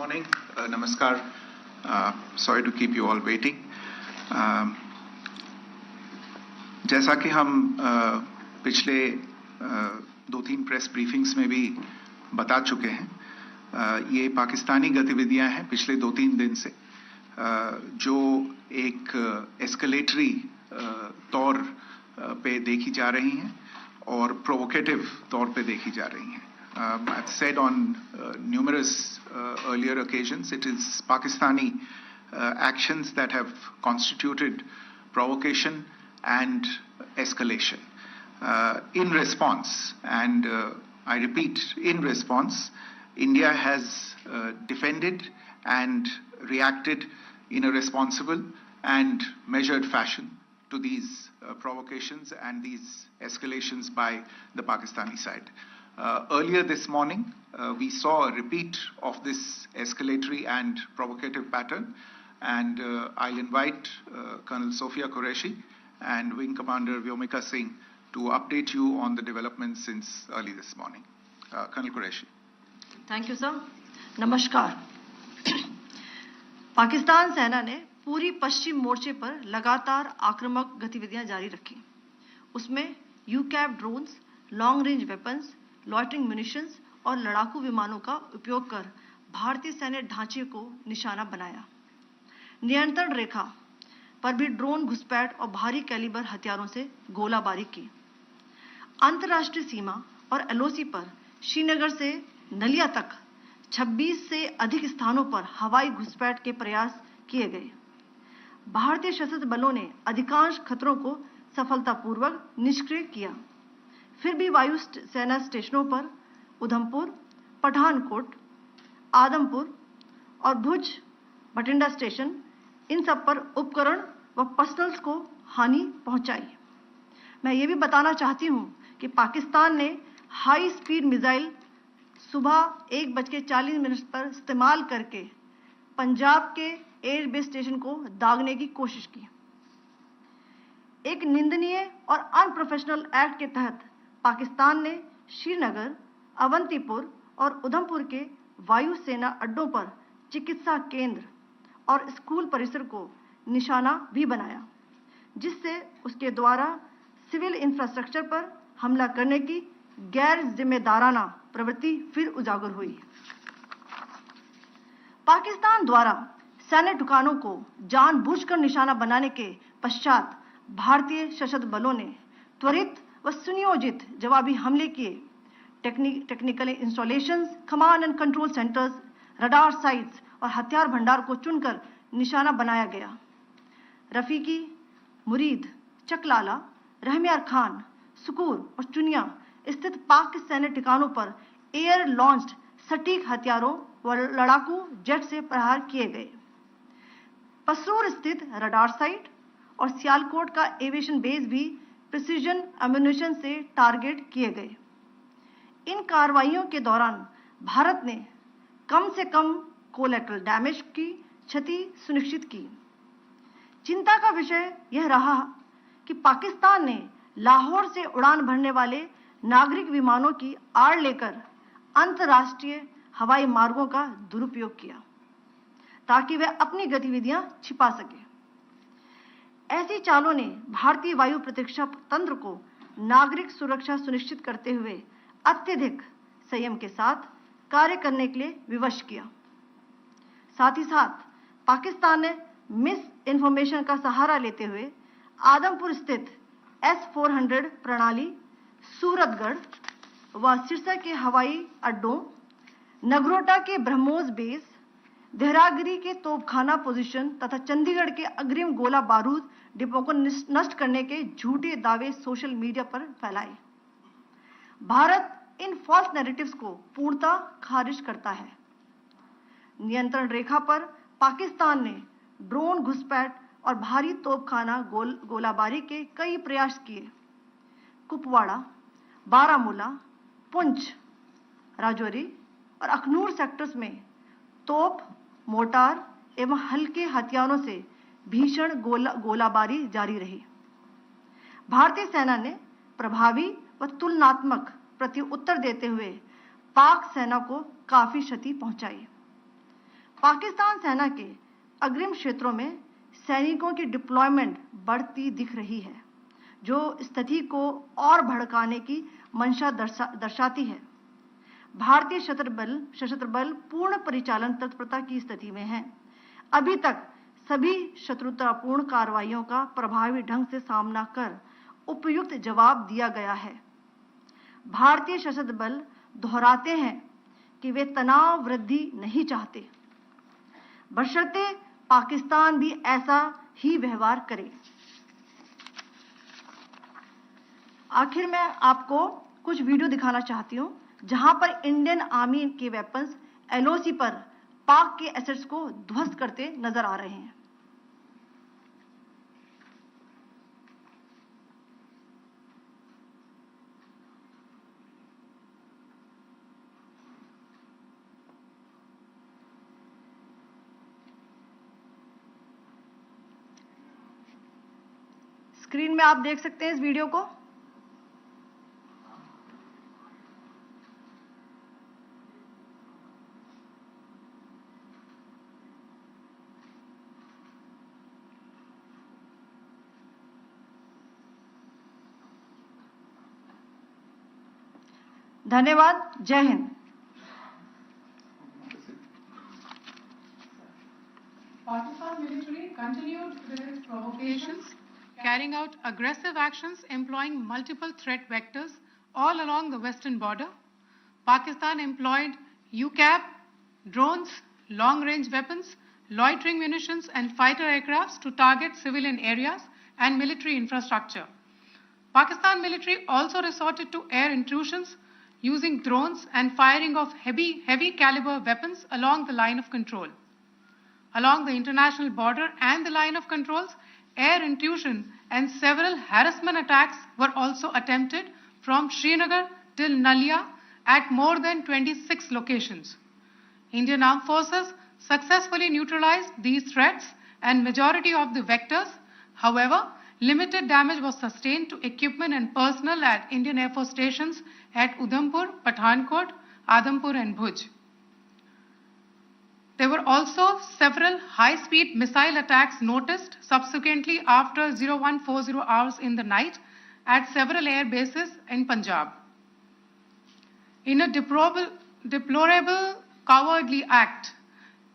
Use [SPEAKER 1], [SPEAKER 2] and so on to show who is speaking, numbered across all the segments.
[SPEAKER 1] morning. Namaskar. Sorry to keep you all waiting. जैसा कि हम पिछले 2-3 प्रेस ब्रीफिंग्स में भी बता चुके हैं, ये पाकिस्तानी गतिविधियां हैं पिछले 2-3 दिन से, जो एक एस्केलेटरी तौर पे देखी जा रही हैं और प्रोवोकेटिव तौर पे देखी जा रही हैं. I've said on numerous earlier occasions, it is Pakistani actions that have constituted provocation and escalation. In response, and I repeat, in response, India has defended and reacted in a responsible and measured fashion to these provocations and these escalations by the Pakistani side. Earlier this morning, we saw a repeat of this escalatory and provocative pattern, and I'll invite Colonel Sophia Qureshi and Wing Commander Vyomika Singh to update you on the developments since early this morning. Colonel Qureshi.
[SPEAKER 2] Thank you, sir. Namaskar. Pakistan सेना ने पूरी पश्चिम मोर्चे पर लगातार आक्रामक गतिविधियां जारी रखी. उसमें यूकैप drones, long range weapons, loitering munitions और लड़ाकू विमानों का उपयोग कर भारतीय सैन्य ढांचे को निशाना बनाया. नियंत्रण रेखा पर भी ड्रोन घुसपैठ और भारी कैलिबर हथियारों से गोलाबारी की. अंतर्राष्ट्रीय सीमा और एलओसी पर श्रीनगर से नलिया तक 26 से अधिक स्थानों पर हवाई घुसपैठ के प्रयास किए गए. भारतीय सशस्त्र बलों ने अधिकांश खतरों को सफलतापूर्वक निष्क्रिय किया. फिर भी वायु सेना स्टेशनों पर उधमपुर, पठानकोट, आदमपुर और भुज बठिंडा स्टेशन, इन सब पर उपकरण व पर्सनल्स को हानि पहुंचाई. मैं ये भी बताना चाहती हूं कि पाकिस्तान ने हाई स्पीड मिसाइल सुबह 1:40 पर इस्तेमाल करके पंजाब के एयरबेस स्टेशन को दागने की कोशिश की. एक निंदनीय और अनप्रोफेशनल एक्ट के तहत पाकिस्तान ने श्रीनगर, अवंतीपुर और उधमपुर के वायु सेना अड्डों पर चिकित्सा केंद्र और स्कूल परिसर को निशाना भी बनाया, जिससे उसके द्वारा सिविल इंफ्रास्ट्रक्चर पर हमला करने की गैर जिम्मेदाराना प्रवृत्ति फिर उजागर हुई. पाकिस्तान द्वारा सैन्य ठिकानों को जानबूझकर निशाना बनाने के पश्चात भारतीय सशस्त्र बलों ने त्वरित व सुनियोजित जवाबी हमले किए. Technical installations, command and control centres, radar sites और हथियार भंडार को चुनकर निशाना बनाया गया. रफीकी, मुरीद, चकलाला, रहमियार खान, सुकूर और चुनिया स्थित पाक सैन्य ठिकानों पर एयर लॉन्च्ड सटीक हथियारों व लड़ाकू जेट से प्रहार किए गए. पसरूर स्थित रडार साइट और सियालकोट का एविएशन बेस भी प्रिसीजन एम्यूनिशन से टारगेट किए गए. इन कार्रवाइयों के दौरान भारत ने कम से कम कोलैटरल डैमेज की क्षति सुनिश्चित की. चिंता का विषय यह रहा कि पाकिस्तान ने लाहौर से उड़ान भरने वाले नागरिक विमानों की आड़ लेकर अंतर्राष्ट्रीय हवाई मार्गों का दुरुपयोग किया ताकि वह अपनी गतिविधियां छिपा सके. ऐसी चालों ने भारतीय वायु प्रतिरक्षा तंत्र को नागरिक सुरक्षा सुनिश्चित करते हुए अत्यधिक संयम के साथ कार्य करने के लिए विवश किया. साथ ही साथ पाकिस्तान ने मिस इन्फॉर्मेशन का सहारा लेते हुए आदमपुर स्थित S-400 प्रणाली, सूरतगढ़ व सिरसा के हवाई अड्डों, नगरोटा के ब्रह्मोस बेस, देहरागिरी के तोपखाना पोजीशन तथा चंडीगढ़ के अग्रिम गोला बारूद डिपो को नष्ट करने के झूठे दावे सोशल मीडिया पर फैलाए. भारत इन फॉल्स नैरेटिव्स को पूर्णतः खारिज करता है. नियंत्रण रेखा पर पाकिस्तान ने ड्रोन घुसपैठ और भारी तोपखाना गोलाबारी के कई प्रयास किए. कुपवाड़ा, बारामूला, पुंछ, राजौरी और अखनूर सेक्टर्स में तोप, मोर्टार एवं हल्के हथियारों से भीषण गोलाबारी जारी रही. भारतीय सेना ने प्रभावी व तुलनात्मक प्रत्युत्तर देते हुए पाक सेना को काफी क्षति पहुंचाई. पाकिस्तान सेना के अग्रिम क्षेत्रों में सैनिकों की डिप्लॉयमेंट बढ़ती दिख रही है, जो स्थिति को और भड़काने की मंशा दर्शाती है। भारतीय सशस्त्र बल पूर्ण परिचालन तत्परता की स्थिति में हैं। अभी तक सभी शत्रुतापूर्ण कार्रवाइयों का प्रभावी ढंग से सामना कर उपयुक्त जवाब दिया गया है। भारतीय सशस्त्र बल दोहराते हैं कि वे तनाव वृद्धि नहीं चाहते, बशर्ते पाकिस्तान भी ऐसा ही व्यवहार करे। आखिर में आपको कुछ वीडियो दिखाना चाहती हूं, जहां पर इंडियन आर्मी के वेपन्स एलओसी पर पाक के एसेट्स को ध्वस्त करते नजर आ रहे हैं। स्क्रीन में आप देख सकते हैं इस वीडियो को। धन्यवाद। जय Hind.
[SPEAKER 3] Pakistan military continued with its provocations, carrying out aggressive actions employing multiple threat vectors all along the western border. Pakistan employed UCAV, drones, long-range weapons, loitering munitions, and fighter aircrafts to target civilian areas and military infrastructure. Pakistan military also resorted to air intrusions using drones and firing of heavy caliber weapons along the line of control. Along the international border and the line of controls, air intrusion and several harassment attacks were also attempted from Srinagar till Nalia at more than 26 locations. Indian Armed Forces successfully neutralized these threats and majority of the vectors. However, limited damage was sustained to equipment and personnel at Indian Air Force stations at Udhampur, Pathankot, Adampur and Bhuj. There were also several high-speed missile attacks noticed subsequently after 0140 hours in the night at several air bases in Punjab. In a deplorable cowardly act,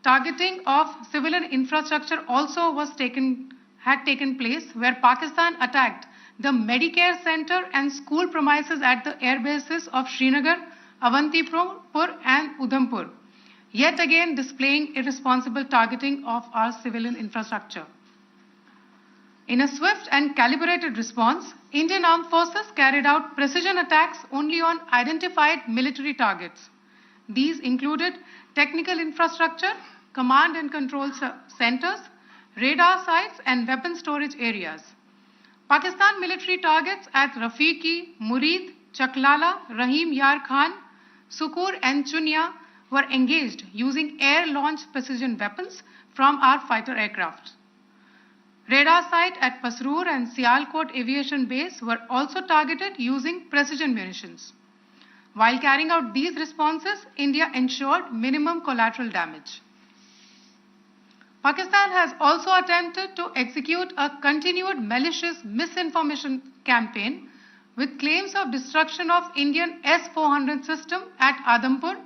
[SPEAKER 3] targeting of civilian infrastructure also had taken place, where Pakistan attacked the Medicare Center and school premises at the air bases of Srinagar, Avantipur and Udhampur, yet again displaying irresponsible targeting of our civilian infrastructure. In a swift and calibrated response, Indian Armed Forces carried out precision attacks only on identified military targets. These included technical infrastructure, command and control centers, radar sites and weapon storage areas. Pakistan military targets at Rafiqi, Murid, Chaklala, Rahim Yar Khan, Sukur and Chunya were engaged using air-launched precision weapons from our fighter aircraft. Radar site at Pasroor and Sialkot Aviation Base were also targeted using precision munitions. While carrying out these responses, India ensured minimum collateral damage. Pakistan has also attempted to execute a continued malicious misinformation campaign with claims of destruction of Indian S-400 system at Adampur,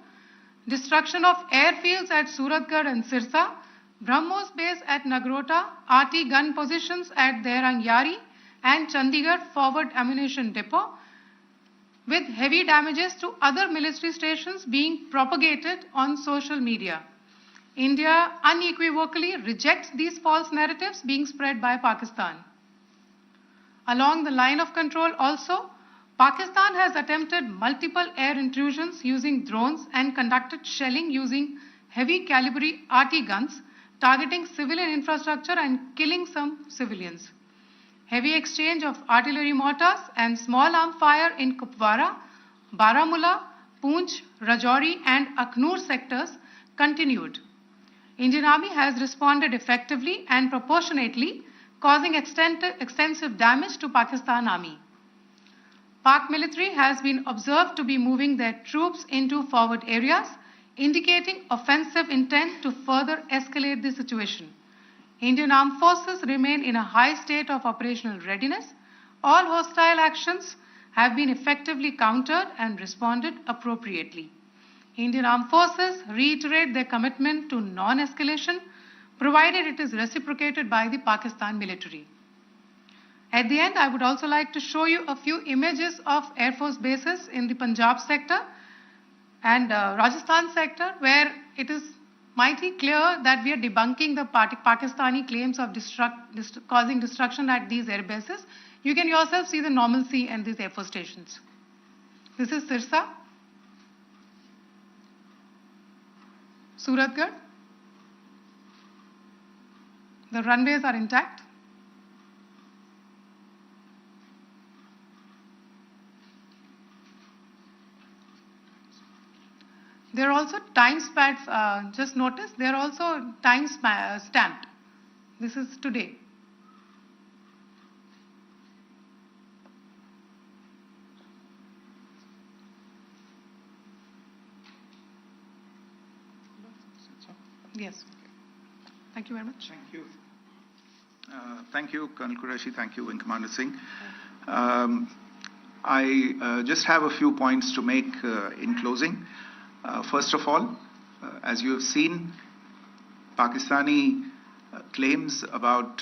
[SPEAKER 3] destruction of airfields at Suratgarh and Sirsa, BrahMos base at Nagrota, RT gun positions at Derang Yari and Chandigarh forward ammunition depot, with heavy damages to other military stations being propagated on social media. India unequivocally rejects these false narratives being spread by Pakistan. Along the line of control also, Pakistan has attempted multiple air intrusions using drones and conducted shelling using heavy caliber RT guns, targeting civilian infrastructure and killing some civilians. Heavy exchange of artillery mortars and small arm fire in Kupwara, Baramulla, Poonch, Rajouri and Akhnur sectors continued. Indian Army has responded effectively and proportionately, causing extensive damage to Pakistan Army. Pak military has been observed to be moving their troops into forward areas, indicating offensive intent to further escalate the situation. Indian Armed Forces remain in a high state of operational readiness. All hostile actions have been effectively countered and responded appropriately. Indian Armed Forces reiterate their commitment to non-escalation, provided it is reciprocated by the Pakistan military. At the end, I would also like to show you a few images of Air Force bases in the Punjab sector and Rajasthan sector, where it is mighty clear that we are debunking the Pakistani claims of causing destruction at these air bases. You can yourself see the normalcy in these Air Force stations. This is Sirsa, Suratgarh. The runways are intact. There are also time stamps, just notice, there are also time stamped. This is today. Yes. Thank you very much.
[SPEAKER 1] Thank you. Thank you, Colonel Qureshi. Thank you, Wing Commander Singh. I just have a few points to make in closing. First of all, as you have seen, Pakistani claims about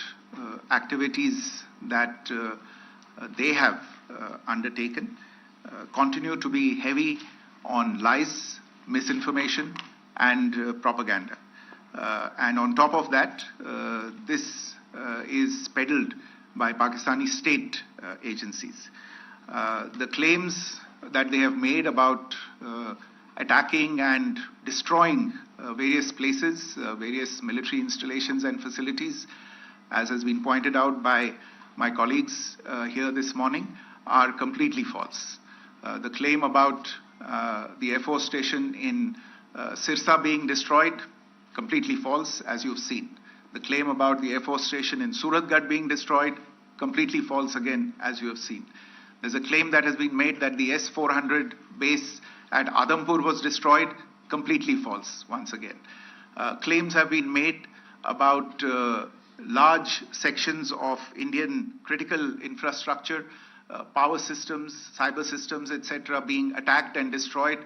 [SPEAKER 1] activities that they have undertaken continue to be heavy on lies, misinformation, and propaganda. And on top of that, this is peddled by Pakistani state agencies. The claims that they have made about attacking and destroying various places, various military installations and facilities, as has been pointed out by my colleagues here this morning, are completely false. The claim about the Air Force station in Sirsa being destroyed, completely false, as you've seen. The claim about the Air Force station in Suratgarh being destroyed, completely false again, as you have seen. There's a claim that has been made that the S-400 base at Adampur was destroyed, completely false, once again. Claims have been made about large sections of Indian critical infrastructure, power systems, cyber systems, etc., being attacked and destroyed,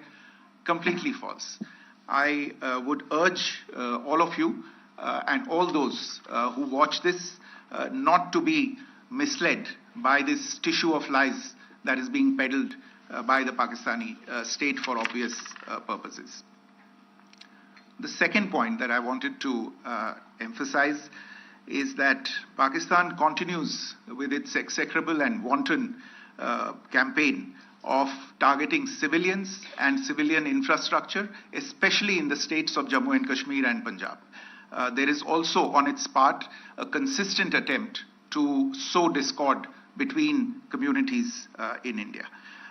[SPEAKER 1] completely false. I would urge all of you and all those who watch this not to be misled by this tissue of lies that is being peddled by the Pakistani state for obvious purposes. The second point that I wanted to emphasize is that Pakistan continues with its execrable and wanton campaign of targeting civilians and civilian infrastructure, especially in the states of Jammu and Kashmir and Punjab. There is also on its part a consistent attempt to sow discord between communities in India.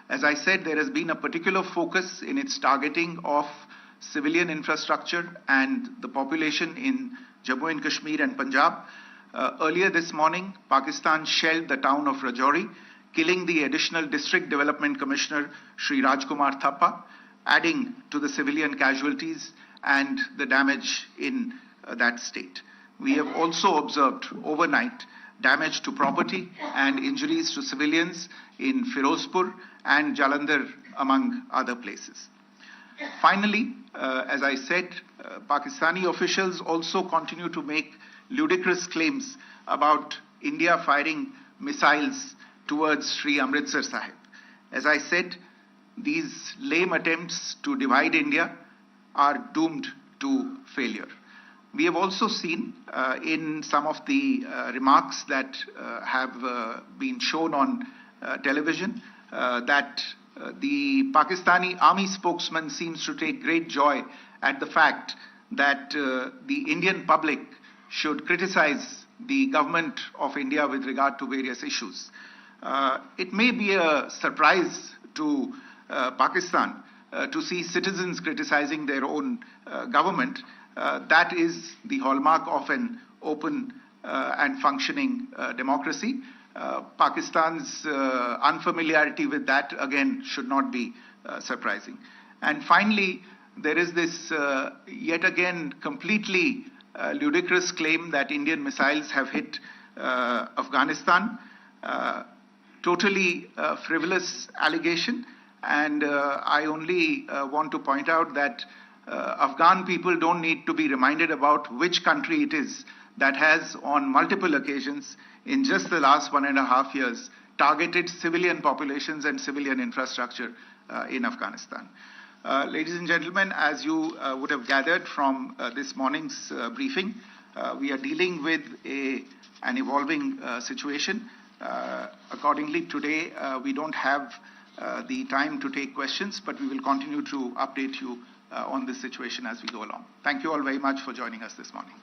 [SPEAKER 1] As I said, there has been a particular focus in its targeting of civilian infrastructure and the population in Jammu and Kashmir and Punjab. Earlier this morning, Pakistan shelled the town of Rajouri, killing the additional District Development Commissioner, Shri Rajkumar Thappa, adding to the civilian casualties and the damage in that state. We have also observed overnight damage to property and injuries to civilians in Firozpur and Jalandhar, among other places. Finally, as I said, Pakistani officials also continue to make ludicrous claims about India firing missiles towards Sri Amritsar Sahib. As I said, these lame attempts to divide India are doomed to failure. We have also seen in some of the remarks that have been shown on television that the Pakistani army spokesman seems to take great joy at the fact that the Indian public should criticize the government of India with regard to various issues. It may be a surprise to Pakistan to see citizens criticizing their own government. That is the hallmark of an open and functioning democracy. Pakistan's unfamiliarity with that, again, should not be surprising. And finally, there is this yet again completely ludicrous claim that Indian missiles have hit Afghanistan. Totally frivolous allegation, and I only want to point out that Afghan people don't need to be reminded about which country it is that has on multiple occasions in just the last 1.5 years targeted civilian populations and civilian infrastructure in Afghanistan. Ladies and gentlemen, as you would have gathered from this morning's briefing, we are dealing with an evolving situation. Accordingly, today we don't have the time to take questions, but we will continue to update you on this situation as we go along. Thank you all very much for joining us this morning.